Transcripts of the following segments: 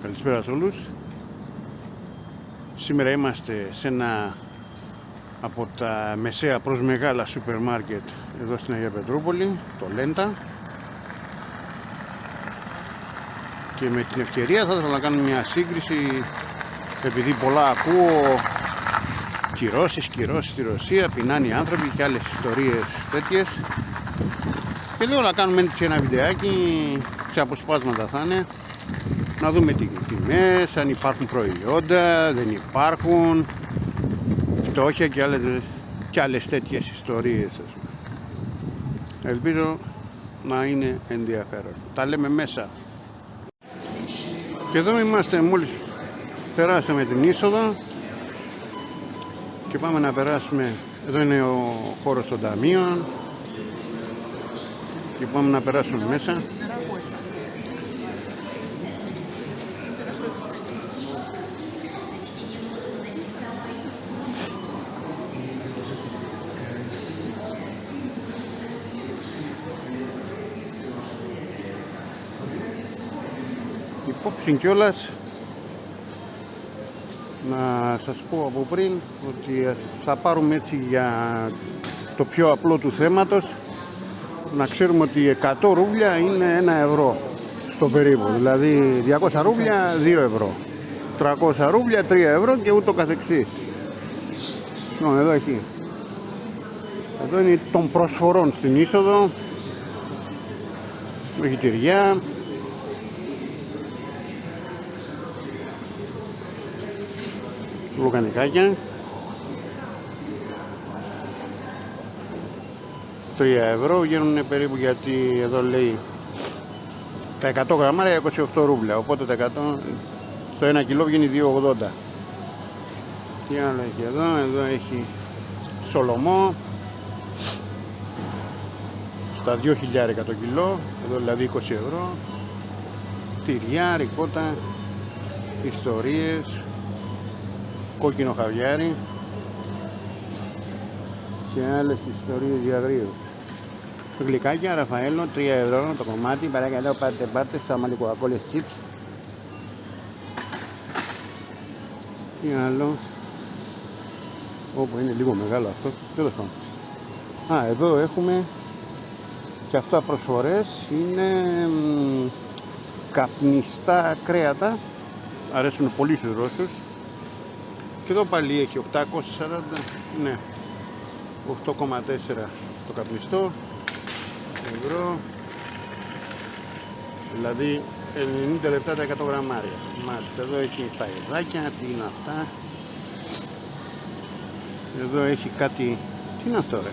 Καλησπέρα σε όλους. Σήμερα είμαστε σε ένα από τα μεσαία προς μεγάλα σούπερ μάρκετ εδώ στην Αγία Πετρούπολη, το Λέντα. Και με την ευκαιρία θα ήθελα να κάνω μια σύγκριση, επειδή πολλά ακούω κυρώσεις στη Ρωσία, πεινάνε οι άνθρωποι και άλλες ιστορίες τέτοιες. Και λέω να κάνουμε έτσι ένα βιντεάκι, σε αποσπάσματα θα είναι, να δούμε τις τιμές, αν υπάρχουν προϊόντα, δεν υπάρχουν, φτώχεια και άλλες τέτοιες ιστορίες. Ελπίζω να είναι ενδιαφέρον. Τα λέμε μέσα. Και εδώ είμαστε, μόλις περάσαμε την είσοδο και πάμε να περάσουμε. Εδώ είναι ο χώρος των ταμείων και πάμε να περάσουμε μέσα. Υπόψη κιόλας να σας πω από πριν ότι θα πάρουμε έτσι για το πιο απλό του θέματος, να ξέρουμε ότι 100 ρούβλια είναι 1 ευρώ στο περίπου, δηλαδή 200 ρούβλια 2 ευρώ, 300 ρούβλια 3 ευρώ και ούτω καθεξής. Εδώ εκεί, εδώ είναι των προσφορών στην είσοδο, έχει τυριά, λουκανικάκια, 3 ευρώ βγαίνουν περίπου, γιατί εδώ λέει τα 100 γραμμάρια 28 ρούβλια, οπότε τα 100 στο 1 κιλό βγαίνει 2,80. Τι άλλο έχει εδώ? Εδώ έχει σολομό στα 2.000 το κιλό, εδώ δηλαδή 20 ευρώ, τυριά, ρικότα, ιστορίες, κόκκινο χαβιάρι και άλλες ιστορίες για αγρίου. Γλυκάκια, Ραφαέλο, 3 ευρώ το κομμάτι, παρακαλώ πάρτε σαν μαλλικοακόλες chips. Τι άλλο? Όπου είναι λίγο μεγάλο αυτό, τέλος πάντων. Εδώ έχουμε και αυτά προσφορές, είναι καπνιστά κρέατα, αρέσουν πολύ στους Ρώσους. Και εδώ πάλι έχει 840, ναι, 8,4 το καπνιστό ευρώ, δηλαδή 90 λεπτά τα 100 γραμμάρια. Μάλιστα, εδώ έχει τα ειδάκια, τι είναι αυτά? Εδώ έχει κάτι, τι είναι αυτό ρε?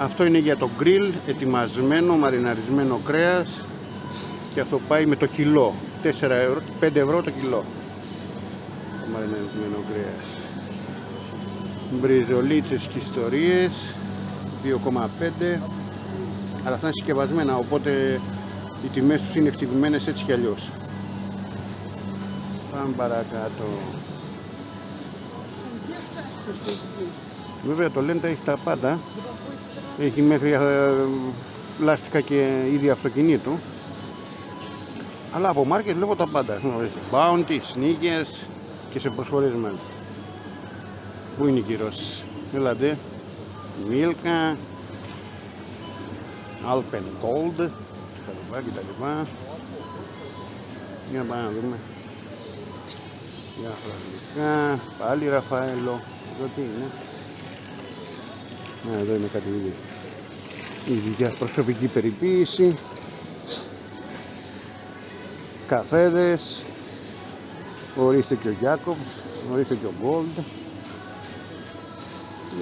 Αυτό είναι για το γκριλ, ετοιμασμένο, μαριναρισμένο κρέας, και αυτό πάει με το κιλό, 4 ευρώ, 5 ευρώ το κιλό. Μαριναρισμένο κρέας. Μπριζολίτσες και ιστορίες 2,5, αλλά αυτά είναι συσκευασμένα, οπότε οι τιμές τους είναι εκτιμημένες έτσι κι αλλιώς. Πάμε παρακάτω. Βέβαια το Λέντα έχει τα πάντα, έχει μέχρι πλάστικα και είδη αυτοκινήτου, αλλά από μάρκετ βλέπω τα πάντα. Bounty, sneakers και σε προσφορές μάλιστα. Πού είναι οι κυρώσεις? Έλατε. Μίλκα, Alpen Gold, τα λοιπά. Για πάμε να δούμε. Διάφορα γλυκά, πάλι Ραφαέλο. Εδώ τι είναι? Εδώ είναι κάτι ήδη. Ήδη για προσωπική περιποίηση. Καφέδες. Ορίστε και ο Jacobs, ορίστε και ο Gold.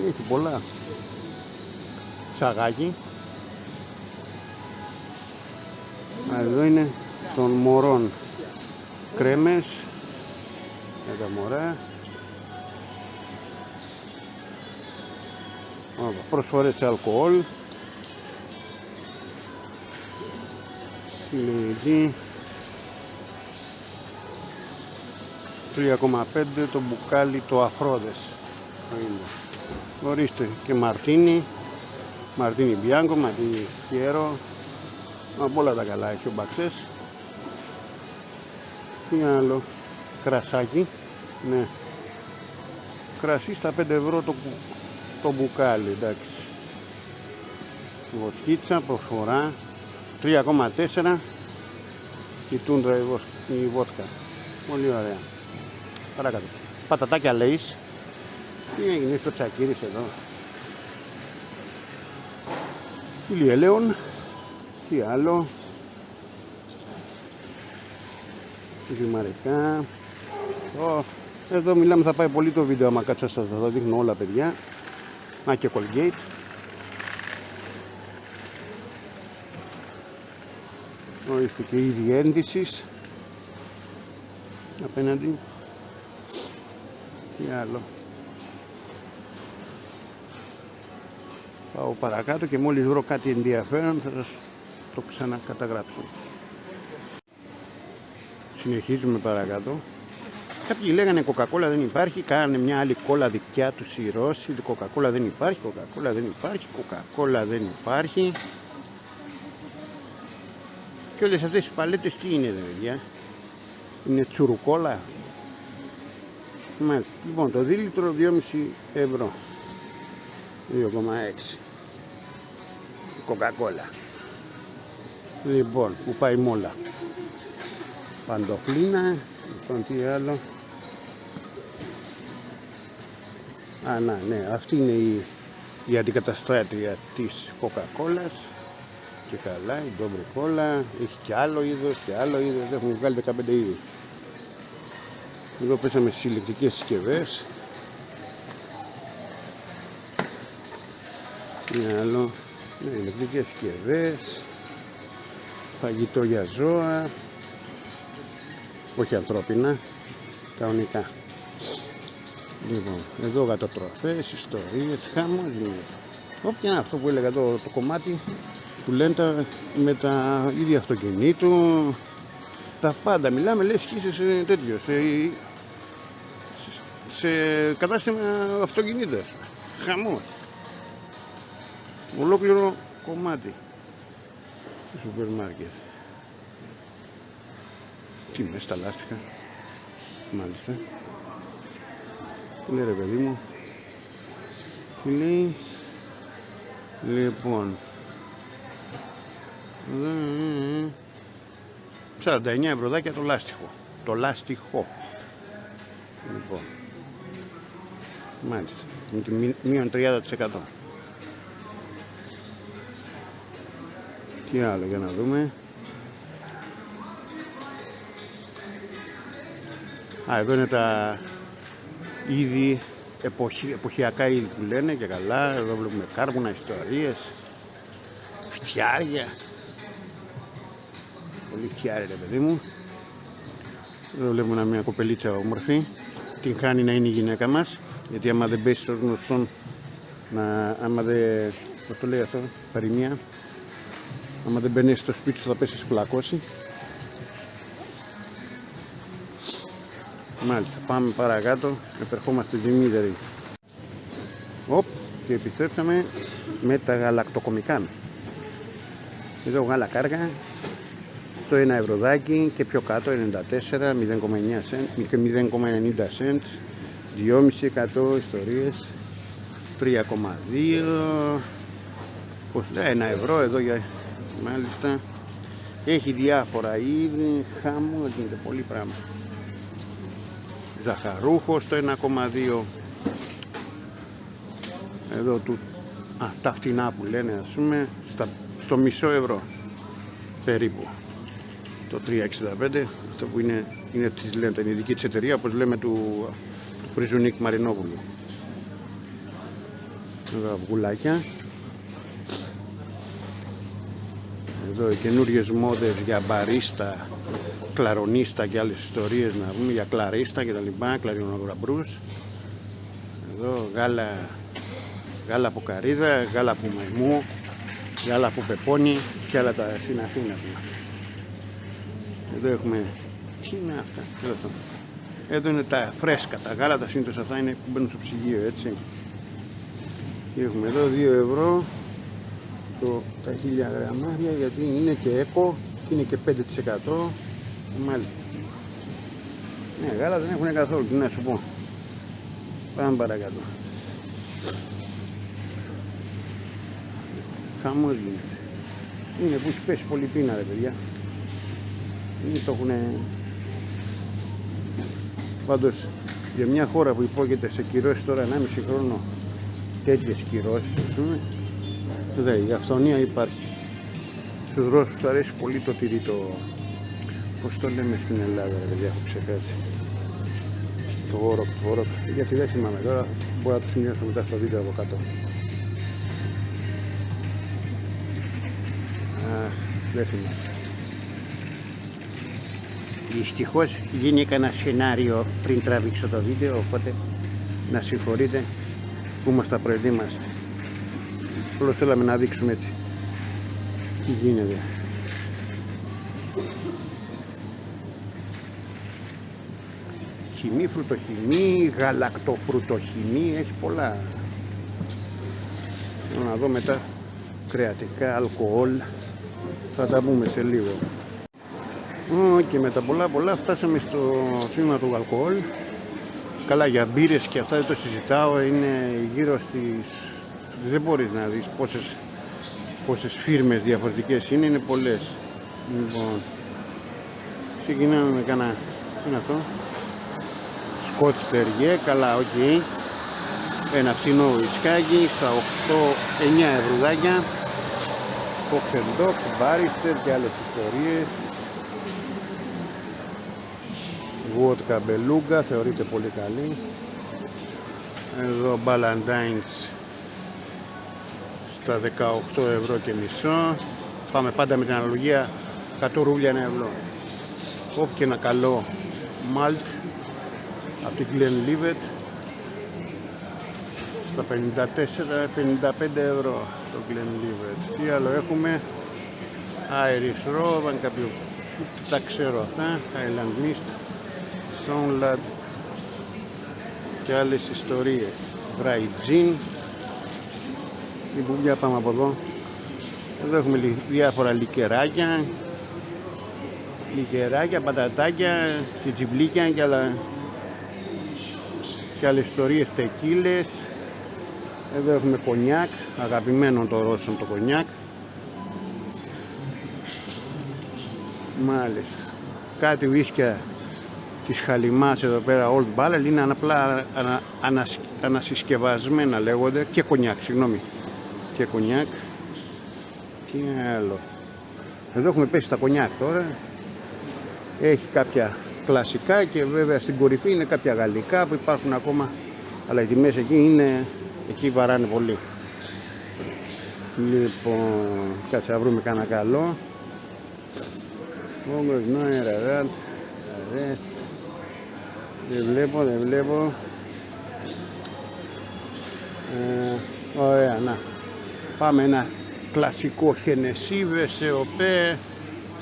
Έχει πολλά. Τσαγάκι. Εδώ είναι των μωρών κρέμες για τα μωρά. Προσφορές σε αλκοόλ. Λυγί. 3,5 το μπουκάλι το αφρόδες. Ορίστε και μαρτίνι, μαρτίνι μπιάνκο, μαρτίνι πιέρο, από όλα τα καλά έχει ο Μπαξές. Τι άλλο? Κρασάκι. Ναι. Κρασί στα 5 ευρώ το μπουκάλι, εντάξει. Βοτκίτσα, προφορά 3,4. Η τούντρα η βότκα. Πολύ ωραία. Παρακάτω. Πατατάκια λέις. Τι έγινε στο τσακίρις εδώ. Ηλιέλεον. Τι άλλο. Ζυμαρικά. Εδώ μιλάμε, θα πάει πολύ το βίντεο άμα κάτσω σας θα δείχνω όλα, παιδιά. Να και Colgate. Ορίστε και η διέντησης απέναντι. Τι άλλο. Πάω παρακάτω και μόλις βρω κάτι ενδιαφέρον θα σας το ξανακαταγράψω. Συνεχίζουμε παρακάτω. Κάποιοι λέγανε Coca-Cola δεν υπάρχει, κάνανε μια άλλη κόλλα δικιά τους οι Ρώσοι. Coca-Cola δεν υπάρχει, Coca-Cola δεν υπάρχει, Coca-Cola δεν υπάρχει. Και όλες αυτές οι παλέτες τι είναι, παιδιά? Είναι τσουρουκόλα. Μάλιστα. Λοιπόν, το δίλιτρο 2,5 ευρώ. 2,6. Coca-Cola. Λοιπόν, που πάει μόλα. Παντοφλίνα. Λοιπόν, τι άλλο. Α, ναι, αυτή είναι η αντικαταστάτρια της Coca-Cola. Και καλά, η ντόμπρι κόλλα. Έχει και άλλο είδος και άλλο είδος. Έχουμε βγάλει 15 είδη. Εδώ πέσαμε στις ηλεκτρικές συσκευές. Τι άλλο. Ναι, ηλεκτρικές συσκευές. Φαγητό για ζώα. Όχι ανθρώπινα. Κανονικά. Λοιπόν, εδώ γατοτροφές, ιστορίες, χάμος. Όποια είναι αυτό που έλεγα εδώ το κομμάτι που λένε με τα ίδια αυτοκινήτου, τα πάντα. Μιλάμε λες και είσαι σε τέτοιο, σε κατάστημα αυτοκινήτων. Χαμός. Ολόκληρο κομμάτι στο σούπερ μάρκετ. Τι μες τα λάστιχα. Μάλιστα. Τι λέει ρε παιδί μου. Τι λέει. Λοιπόν 49 ευρωδάκια το λάστιχο. Το λάστιχο. Λοιπόν. Μάλιστα. Με τη μείον 30%. Τι άλλο για να δούμε. Α, εδώ είναι τα είδη εποχιακά είδη που λένε και καλά. Εδώ βλέπουμε κάρβουνα, ιστορίες, φτιάρια. Πολύ φτιάρια ρε παιδί μου. Εδώ βλέπουμε μια κοπελίτσα όμορφη. Την χάνει να είναι η γυναίκα μας. Γιατί άμα δεν πέσει ως γνωστόν, άμα δεν, πώς το λέει αυτό, παροιμία, άμα δεν μπαίνει στο σπίτι σου θα πέσει πλακώσει. Μάλιστα, πάμε παρακάτω, επερχόμαστε Δημήτρη. Οπ, και επιστρέψαμε με τα γαλακτοκομικά. Εδώ γάλα κάργα, στο 1 ευρωδάκι και πιο κάτω 94, 0,90 cents, 2,5% ιστορίες, 3,2, πως λέει 1 ευρώ εδώ για, μάλιστα. Έχει διάφορα είδη, χάμω, γίνεται πολύ πράγμα. Ζαχαρούχο στο 1,2. Εδώ τα φτηνά που λένε, ας πούμε, στο μισό ευρώ περίπου. Το 3,65, αυτό που είναι λένε, η δική της εταιρεία, όπως λέμε του Πριζουνίκ Μαρινόπουλου. Εδώ αυγουλάκια. Εδώ οι καινούριες μόδες για μπαρίστα, κλαρονίστα και άλλες ιστορίες, να πούμε, για κλαρίστα και τα λοιπά, κλαρινογραμπρούς. Εδώ γάλα από καρύδα, γάλα από μαϊμού, γάλα από πεπόνι και άλλα τα συναφίνα. Εδώ έχουμε, τι είναι αυτά, εδώ είναι τα φρέσκα, τα γάλατα σύντος αυτά είναι που μπαίνουν στο ψυγείο, έτσι. Και έχουμε εδώ 2 ευρώ τα 1000 γραμμάρια, γιατί είναι και έκο και είναι και 5%. Μάλιστα. Ναι, γάλα δεν έχουν καθόλου, τι να σου πω. Πάμε παρακάτω. Χαμός γίνεται. Είναι που έχει πέσει πολύ πείνα, ρε παιδιά. Δεν το έχουνε. Πάντως για μια χώρα που υπόκειται σε κυρώσεις τώρα 1,5 χρόνο, τέτοιες κυρώσεις, ας πούμε, η αυθονία υπάρχει. Στους Ρώσους αρέσει πολύ το τυρί, το πώς το λέμε στην Ελλάδα, ρε παιδιά, έχω ξεχάσει. Το γόροκ, γιατί δεν θυμάμαι τώρα, μπορώ να το σημειώσω μετά στο βίντεο από κάτω. Δεν θυμάμαι. Δυστυχώς γίνηκε ένα σενάριο πριν τραβήξω το βίντεο, οπότε να συγχωρείτε που ήμασταν προετοίμαστοι. Απλώς θέλαμε να δείξουμε έτσι τι γίνεται. Χυμή, φρουτοχυμή, γαλακτοφρουτοχυμή, έχει πολλά. Να δω μετά κρεατικά, αλκοόλ, θα τα πούμε σε λίγο. Και με τα πολλά φτάσαμε στο τμήμα του αλκοόλ. Καλά, για μπύρες και αυτά δεν το συζητάω, είναι γύρω στις... δεν μπορείς να δεις πόσες φίρμες διαφορετικές είναι πολλές. Λοιπόν, ξεκινάμε με κάνα, τι είναι αυτό, Scotch Perrier, καλά, οκ. Ένα φθηνό ουισκάκι στα 8-9 ευρουδάκια. Cocktail Dog, Barrister και άλλες ιστορίες. Βότκα Μπελούγκα, θεωρείται πολύ καλή. Εδώ Ballantines στα 18 ευρώ και μισό. Πάμε πάντα με την αναλογία 100 ρούβλια 1 ευρώ. Όπ, και ένα καλό Malt από την Glenlivet στα 54-55 ευρώ το Glenlivet. Τι άλλο έχουμε? Irish Rum, αν κάποιο τα ξέρω αυτά, Highland Mist, Stonelad και άλλες ιστορίες. Dry Gin. Λοιπόν, για πάμε από εδώ. Εδώ έχουμε διάφορα λικεράκια, πατατάκια, τσιτσιμπλίκια και άλλες ιστορίες, τεκίλες. Εδώ έχουμε κονιάκ, αγαπημένο το Ρώσο το κονιάκ. Μάλιστα. Κάτι ουίσκια της Χαλιμάς εδώ πέρα, Old Barrel, είναι απλά ανασυσκευασμένα λέγονται, και κονιάκ, συγγνώμη, και κονιάκ. Τι άλλο? Εδώ έχουμε πέσει στα κονιάκ τώρα. Έχει κάποια κλασικά και βέβαια στην κορυφή είναι κάποια γαλλικά που υπάρχουν ακόμα, αλλά οι τιμές εκεί είναι, εκεί βαράνε πολύ. Λοιπόν, κάτσε να βρούμε κανένα καλό. Δεν βλέπω. Ωραία, να. Πάμε ένα κλασικό Hennessy VSOP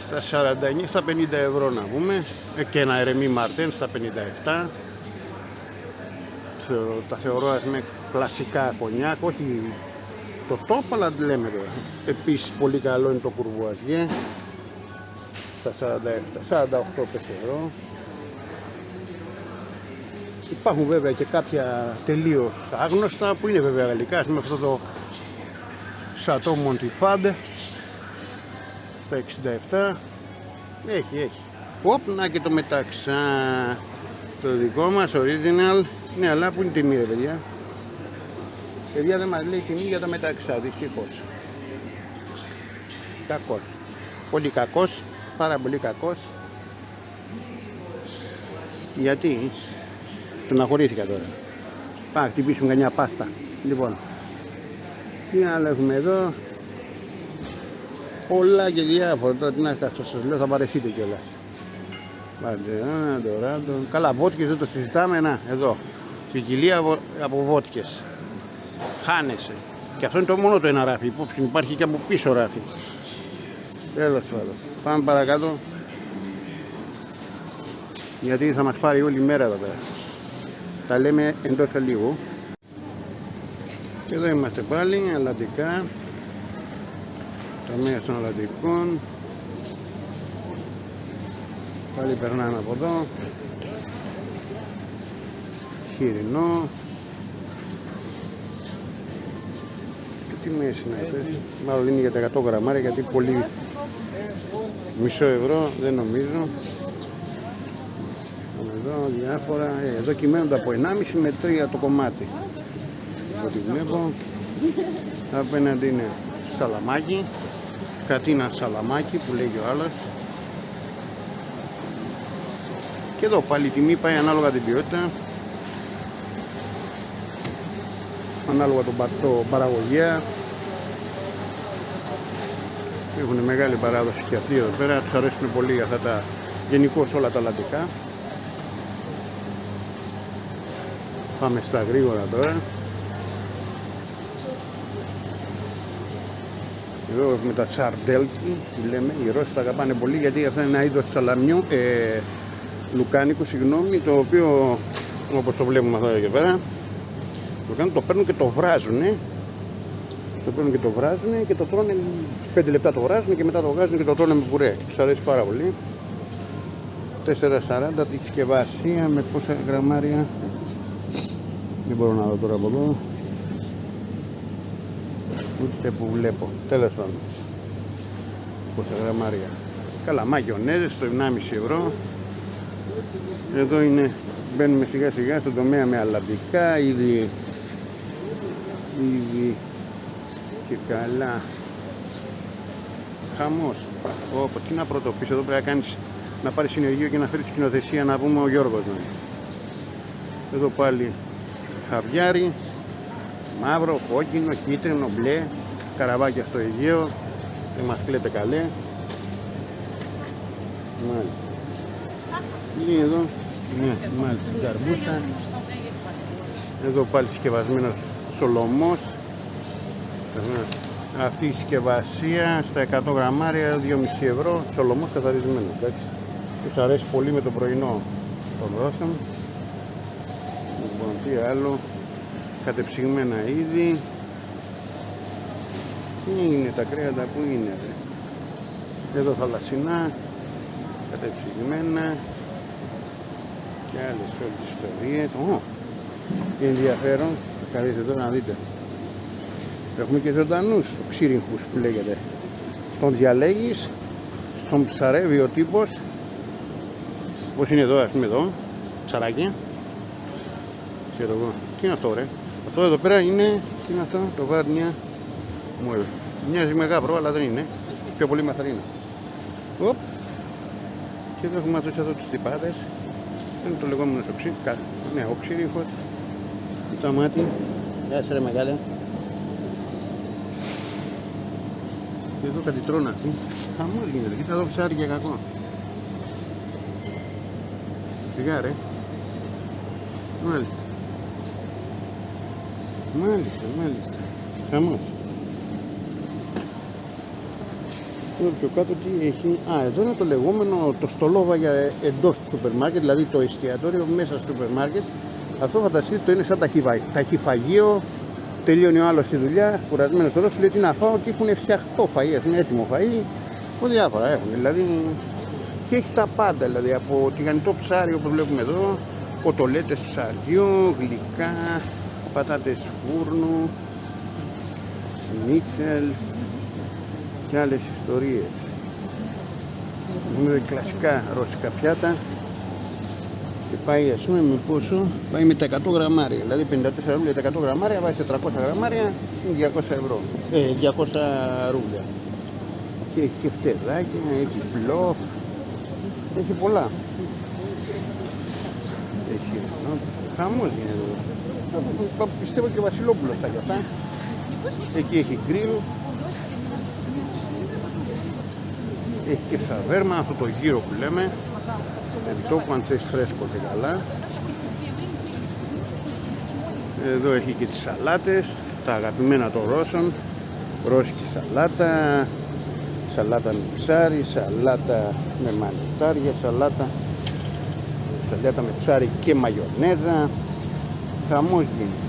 στα 49, στα 50 ευρώ να πούμε, και ένα Remy Martin στα 57. Τα θεωρώ κλασικά κονιάκ, όχι το top, αλλά τι λέμε τώρα. Επίσης πολύ καλό είναι το Courvoisier στα 47-48 ευρώ. Υπάρχουν βέβαια και κάποια τελείως άγνωστα που είναι βέβαια γαλλικά, με αυτό το Chateau Montifade στα 67. Έχει. Να και το μεταξά, το δικό μας original. Ναι, αλλά που είναι τιμή, ρε παιδιά? Παιδιά, δεν μας λέει τιμή για το μεταξά, δυστυχώς. Κακός, πολύ κακός, πάρα πολύ κακός. Γιατί? Στεναχωρήθηκα τώρα. Πάμε, χτυπήσουμε καμιά πάστα. Λοιπόν, τι άλλο έχουμε εδώ? Πολλά και διάφορα. Τώρα τι να σας λέω, θα βαρεθείτε κιόλας. Ντοράντο. Καλά, βότκες δεν το συζητάμε. Να, εδώ. Ποικιλία από βότκες. Χάνεσαι. Και αυτό είναι το μόνο το ένα ράφι. Υπόψη υπάρχει και από πίσω ράφι. Τέλος πάντων. Πάμε παρακάτω. Γιατί θα μας πάρει όλη η μέρα εδώ πέρα. Τα λέμε εντός λίγο. Και εδώ είμαστε πάλι, ελλαντικά. Τομέα των ελλαντικών. Πάλι περνάμε από εδώ. χοιρινό. Τι μέση είναι αυτές? Μάλλον είναι για τα 100 γραμμάρια, γιατί πολύ μισό ευρώ δεν νομίζω. Εδώ διάφορα, εδώ κυμαίνονται από 1,5 με 3 το κομμάτι. Ό,τι βλέπω. Απέναντι είναι σαλαμάκι, κατίνα σαλαμάκι που λέγει ο άλλος. Και εδώ πάλι η τιμή πάει ανάλογα την ποιότητα, ανάλογα το παραγωγέα. Έχουν μεγάλη παράδοση και αυτοί εδώ πέρα, τους αρέσουν πολύ αυτά τα, γενικώς όλα τα λατικά. Πάμε στα γρήγορα τώρα. Εδώ έχουμε τα τσαρντέλκι που λέμε, οι Ρώσοι τα αγαπάνε πολύ, γιατί αυτό είναι ένα είδος σαλαμιού, λουκάνικου, συγγνώμη, το οποίο, όπως το βλέπουμε αυτό εδώ πέρα, το παίρνουν και το βράζουν. Το παίρνουν και το βράζουν και το τρώνε 5 λεπτά, το βράζουν και μετά το βγάζουν και το τρώνε με πουρέ. Τους αρέσει πάρα πολύ. 4,40 τη συσκευασία με πόσα γραμμάρια? Δεν μπορώ να δω τώρα από εδώ. Ούτε που βλέπω. Τέλος πάντων. Πόσα γραμμάρια. Καλά, μαγιονέζες στο 1,5 ευρώ. Εδώ είναι, μπαίνουμε σιγά σιγά στον τομέα με αλαντικά, ήδη και καλά. Χαμός. Όπο, τι να πρωτοποιήσω, εδώ πρέπει να κάνεις, να πάρεις συνεργείο και να φέρεις σκηνοθεσία, να πούμε ο Γιώργος. Εδώ πάλι χαβιάρι, μαύρο, κόκκινο, κίτρινο, μπλε, καραβάκια στο Αιγαίο, δεν μας κλαίτε καλέ. Μάλιστα. Και εδώ, ναι, μάλιστα, γαρμπούσα. Εδώ πάλι συσκευασμένος σολομός. Αυτή η συσκευασία στα 100 γραμμάρια, 2,5 ευρώ, σολομός καθαρισμένος, εντάξει. Τους αρέσει πολύ με το πρωινό των Ρώσων. Λοιπόν, τι άλλο, κατεψυγμένα είδη. Τι είναι τα κρέατα, που είναι? Εδώ θαλασσινά, κατεψυγμένα και άλλες όλες τις ιστορίες. Τι ενδιαφέρον, καθίστε εδώ να δείτε. Έχουμε και ζωντανούς ξύριγχους που λέγεται. Τον διαλέγεις, στον ψαρεύει ο τύπος. Πώς είναι εδώ, ας πούμε εδώ, ψαράκι. Ξέρω εγώ. Τι είναι αυτό, ρε? Αυτό εδώ πέρα είναι, τι είναι αυτό, το βάρνια μου. Μοιάζει με γάβρο, αλλά δεν είναι. Πιο πολύ μαθαρίνα. Οπ. Και εδώ έχουμε αυτούς εδώ τους τυπάδες. Είναι το λεγόμενο ναι, ο ξύριγχος. Το μάτι. Γεια σας ρε μεγάλε. Και εδώ κάτι τρώνε αυτοί. Χαμός γίνεται. Κοίτα εδώ ψάρι και κακό. Σιγά ρε. Μάλιστα. Μάλιστα. Χαμός. Εδώ πιο κάτω τι έχει? Εδώ είναι το λεγόμενο το στολόβα για εντός του σούπερ μάρκετ, δηλαδή το εστιατόριο μέσα στο σούπερ μάρκετ. Αυτό φανταστείτε, το είναι σαν ταχυφαγείο. Τελειώνει ο άλλος στη δουλειά, κουρασμένος τώρα, σου λέει τι να φάω και έχουν φτιαχτό φαΐ, έχουν έτοιμο φαΐ, που διάφορα έχουν, δηλαδή, και έχει τα πάντα, δηλαδή, από τηγανιτό ψάρι όπως βλέπουμε εδώ, κοτολέτες ψαριού, γλυκά, πατάτες φούρνου, σνίτσελ και άλλες ιστορίες. Έχουμε κλασικά ρωσικά πιάτα. Και πάει, ας πούμε, με πόσο? Πάει με τα 100 γραμμάρια, δηλαδή 54 ρούβλια τα 100 γραμμάρια, βάζει 400 γραμμάρια, είναι 200 ευρώ, 200 ρούβλια. Και έχει και φτεδάκια, έχει πλόφ, έχει πολλά. Έχει, χαμός γίνεται εδώ. Πιστεύω και ο Βασιλόπουλος θα αυτά. Εκεί έχει γκριλ. Έχει και σαβέρμα, αυτό το γύρο που λέμε. Επιτόπου αν θες φρέσκο και καλά. Εδώ έχει και τις σαλάτες, τα αγαπημένα των Ρώσων. Ρώσικη σαλάτα, σαλάτα με ψάρι, σαλάτα με μανιτάρια, σαλάτα με ψάρι και μαγιονέζα. Χαμός γίνεται.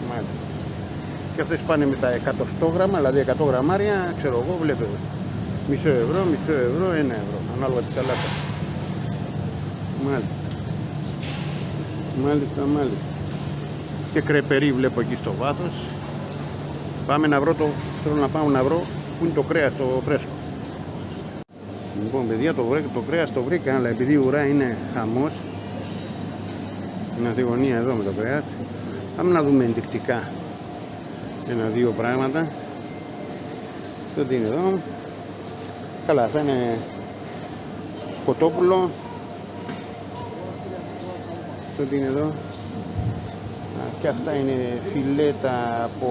Μάλιστα. Και αυτές πάνε με τα 100 γραμμα, δηλαδή 100 γραμμάρια, ξέρω εγώ, βλέπετε. Μισό ευρώ, 1 ευρώ, ανάλογα τη σαλάτα. Μάλιστα. Μάλιστα, μάλιστα. Και κρεπερί βλέπω εκεί στο βάθος. Πάμε να βρω θέλω να πάω να βρω που είναι το κρέας το φρέσκο. Λοιπόν παιδιά, το κρέας το βρήκα, αλλά επειδή η ουρά είναι χαμός, είναι αυτή η γωνία εδώ με το κρέας, πάμε να δούμε ενδεικτικά ένα-δύο πράγματα. Το τι είναι εδώ. Καλά, θα είναι κοτόπουλο. Το τι είναι εδώ. Και αυτά είναι φιλέτα από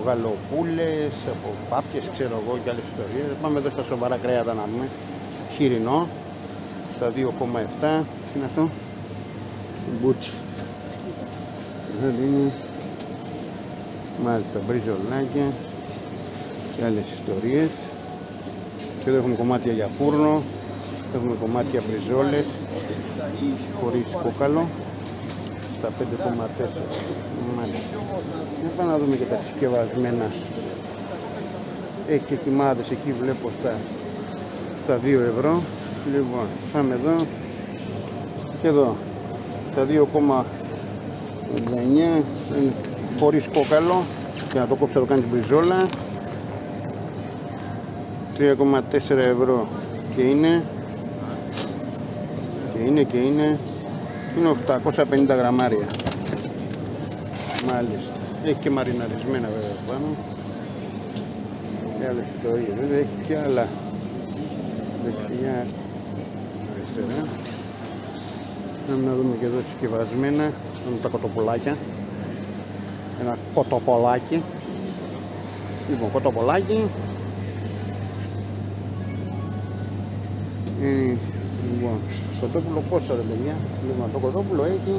γαλοπούλες, από πάπιες, ξέρω εγώ, και άλλες ιστορίες. Πάμε εδώ στα σοβαρά κρέατα να δούμε. Χοιρινό, στα 2,7. Τι είναι αυτό? Μπούτσι. Δεν είναι. Μάλιστα, μπριζολάκια και άλλες ιστορίες. Και εδώ έχουμε κομμάτια για φούρνο. Έχουμε κομμάτια μπριζόλες χωρίς κόκαλο. Στα 5,4. Μάλιστα. Πάμε να δούμε και τα συσκευασμένα. Έχει και κοιμάδες εκεί, βλέπω στα 2 ευρώ. Λοιπόν, πάμε εδώ και εδώ στα 2,9 χωρίς κόκαλο, και να το κόψω να το κάνει μπριζόλα. 3,4 ευρώ και είναι 850 γραμμάρια. Μάλιστα. Έχει και μαριναρισμένα βέβαια πάνω. Και άλλες ιστορίες. Βέβαια έχει και άλλα δεξιά, αριστερά. Πάμε να δούμε και εδώ συσκευασμένα. Με τα κοτοπουλάκια. Ένα κοτοπολάκι. Λοιπόν, κοτοπολάκι. Λοιπόν, κοτόπουλο πόσο ρε παιδιά? Λοιπόν, το κοτόπουλο έχει.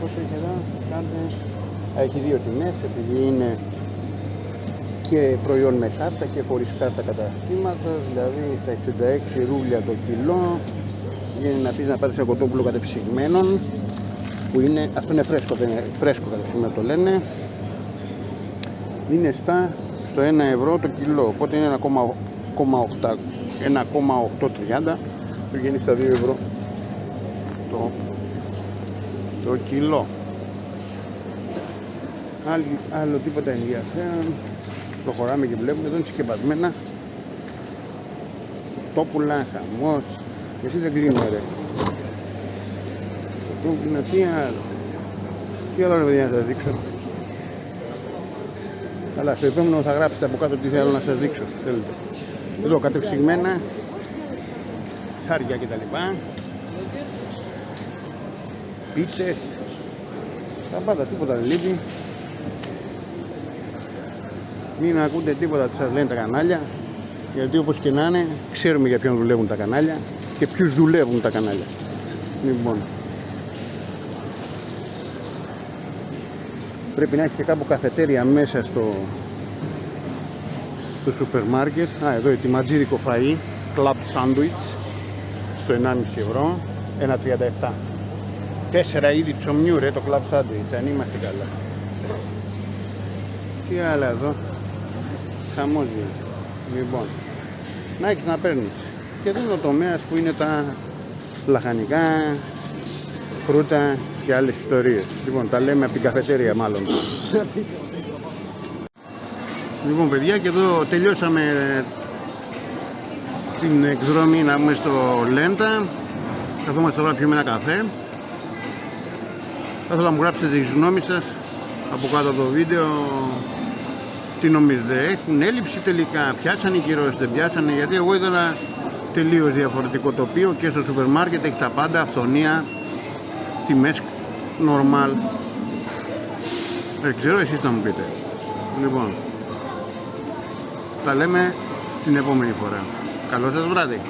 Πόσο έχει εδώ? Έχει δύο τιμές, επειδή είναι και προϊόν με κάρτα και χωρίς κάρτα καταστήματος. Δηλαδή τα 66 ρούβλια το κιλό. Βγαίνει να πεις να πάρεις ένα κοτόπουλο κατεψυγμένον, που είναι, αυτό είναι φρέσκο, δεν είναι φρέσκο κατεψυγμένο το λένε. Είναι στο 1 ευρώ το κιλό, οπότε είναι 1,830, το βγαίνει στα 2 ευρώ το κιλό. Άλλο τίποτα ενδιαφέρον. Προχωράμε και βλέπουμε, εδώ είναι συσκευασμένα τόπουλα, χαμός. Γιατί δεν κλείνουμε ρε? Τόπουλα, τι άλλο ρε παιδιά να σας δείξω? Αλλά στο επόμενο θα γράψετε από κάτω τι θέλω να σας δείξω. Θέλετε. Εδώ κατεψυγμένα σάρια και τα λοιπά, πίτσες, τα πάντα, τίποτα δεν λείπει. Μην ακούτε τίποτα τι σας λένε τα κανάλια, γιατί όπως και να είναι ξέρουμε για ποιον δουλεύουν τα κανάλια και ποιους δουλεύουν τα κανάλια. Λοιπόν, πρέπει να έχει και κάπου καφετέρια μέσα στο σούπερ μάρκετ. Εδώ ετοιματζίδικο φαΐ, club sandwich στο 1,5 ευρώ, 1,37. 4 είδη ψωμιού ρε το club sandwich, αν είμαστε καλά. Τι άλλα εδώ? Χαμός γίνεται. Λοιπόν, να έχεις να παίρνεις. Και εδώ είναι ο τομέας που είναι τα λαχανικά, φρούτα και άλλες ιστορίες. Λοιπόν, τα λέμε από την καφετέρια μάλλον. Λοιπόν παιδιά, και εδώ τελειώσαμε την εκδρομή να πούμε στο Λέντα. Καθόμαστε τώρα πιούμε ένα καφέ. Θα ήθελα να μου γράψετε τη γνώμη σας από κάτω από το βίντεο. Τι νομίζετε, έχουν έλλειψη τελικά, πιάσανε οι κυρώσεις, δεν πιάσανε? Γιατί εγώ είδα ένα τελείως διαφορετικό τοπίο και στο σούπερ μάρκετ έχει τα πάντα, αυθονία, τιμές normal. Δεν ξέρω, εσείς θα μου πείτε. Λοιπόν, τα λέμε την επόμενη φορά. Καλό σας βράδυ.